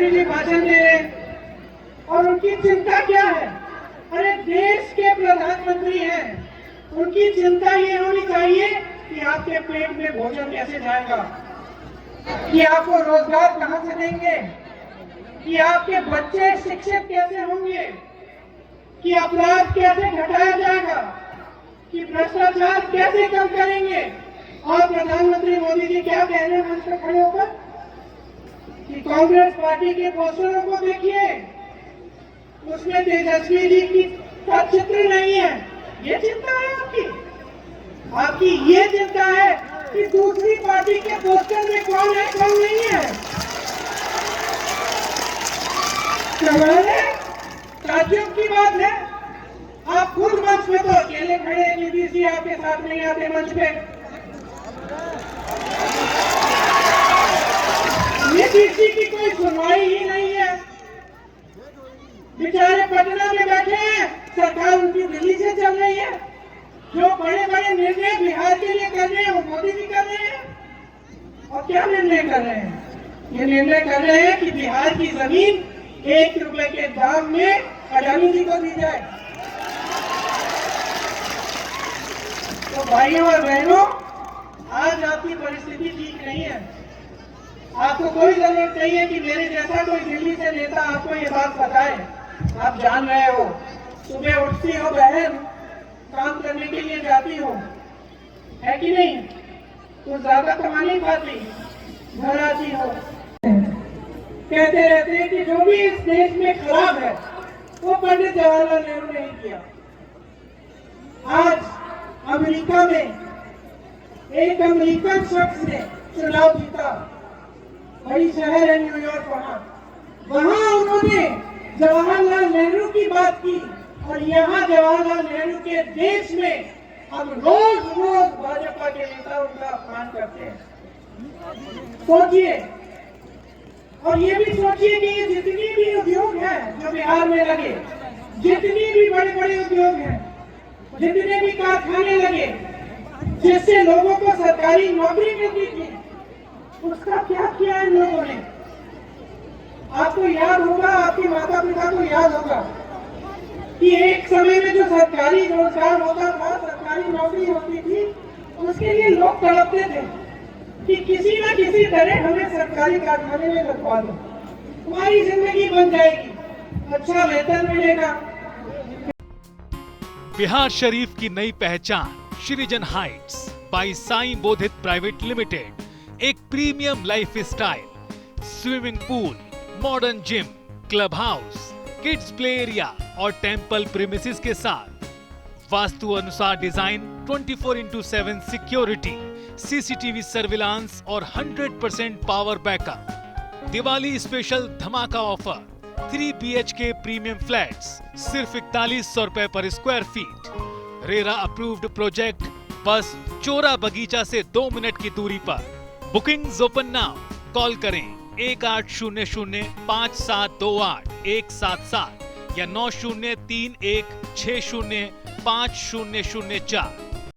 प्रधानमंत्री जी भाषण दे रहे हैं और उनकी चिंता क्या है? अरे देश के प्रधानमंत्री हैं, उनकी चिंता ये होनी चाहिए कि आपके पेट में भोजन कैसे जाएगा, कि आपको रोजगार कहां से देंगे, कि आपके बच्चे शिक्षित कैसे होंगे, कि अपराध कैसे घटाया जाएगा, कि भ्रष्टाचार कैसे कम करेंगे। और प्रधानमंत्री मोदी जी क्या कह रहे हैं मंच पर खड़े होकर कि कांग्रेस पार्टी के पोस्टरों को देखिए, उसमें तेजस्वी जी की का चित्र नहीं है। ये चिंता है आपकी? आपकी ये चिंता है कि दूसरी पार्टी के पोस्टर में कौन है कौन नहीं है? ताज्जुब की बात है। आप खुद मंच पे तो अकेले खड़े हैं, नीतीश आपके साथ नहीं आते मंच पे। नीतीश जी की कोई सुनवाई ही नहीं है, बेचारे पटना में बैठे हैं, सरकार उनकी दिल्ली से चल रही है। जो बड़े बड़े निर्णय बिहार के लिए कर रहे हैं वो मोदी जी कर रहे हैं। और क्या निर्णय कर रहे हैं? ये निर्णय कर रहे हैं कि बिहार की जमीन 1 रुपए के दाम में अडानी जी को दी जाए। तो भाइयों और बहनों, आज आपकी परिस्थिति ठीक नहीं है। आपको कोई जरूरत नहीं है कि मेरे जैसा कोई दिल्ली से नेता आपको ये बात बताए। आप जान रहे हो, सुबह उठती हो बहन, काम करने के लिए जाती हो, है कि नहीं? कुछ ज्यादा कमा नहीं पाती, घर आती हो, कहते रहते हैं कि जो भी इस देश में खराब है वो पंडित जवाहरलाल नेहरू ने किया। आज अमेरिका में एक अमेरिकन शख्स ने चुनाव जीता, बड़ी शहर है न्यूयॉर्क, वहां उन्होंने जवाहरलाल नेहरू की बात की। और यहाँ जवाहरलाल नेहरू के देश में हम रोज रोज भाजपा के नेता उनका अपमान करते हैं। सोचिए, और ये भी सोचिए कि ये जितनी भी उद्योग हैं जो बिहार में लगे, जितनी भी बड़े बड़े उद्योग हैं, जितने भी कारखाने लगे जिससे लोगों को सरकारी नौकरी मिलती थी, उसका क्या किया इन लोगों ने? आपको याद होगा, आपके माता पिता को याद होगा कि एक समय में जो सरकारी रोजगार होता था, सरकारी नौकरी होती थी, उसके लिए लोग तड़पते थे कि किसी न किसी तरह हमें सरकारी कारखाने में लगवा दो, हमारी जिंदगी बन जाएगी, अच्छा वेतन मिलेगा। बिहार शरीफ की नई पहचान Srijan heights by Sai Bodhit private limited, एक premium lifestyle, swimming pool, modern gym, club house, kids play area और टेम्पल प्रीमिसेस के साथ वास्तु अनुसार डिजाइन, 24/7 सिक्योरिटी, सीसीटीवी सर्विलांस और 100% पावर बैकअप। दिवाली स्पेशल धमाका ऑफर, 3 BHK प्रीमियम फ्लैट्स सिर्फ 4100 रुपए पर square feet. RERA approved project, बस चोरा बगीचा से 2 मिनट की दूरी पर। बुकिंग्स ओपन नाउ, कॉल करें 18005728 177 या 9031605004।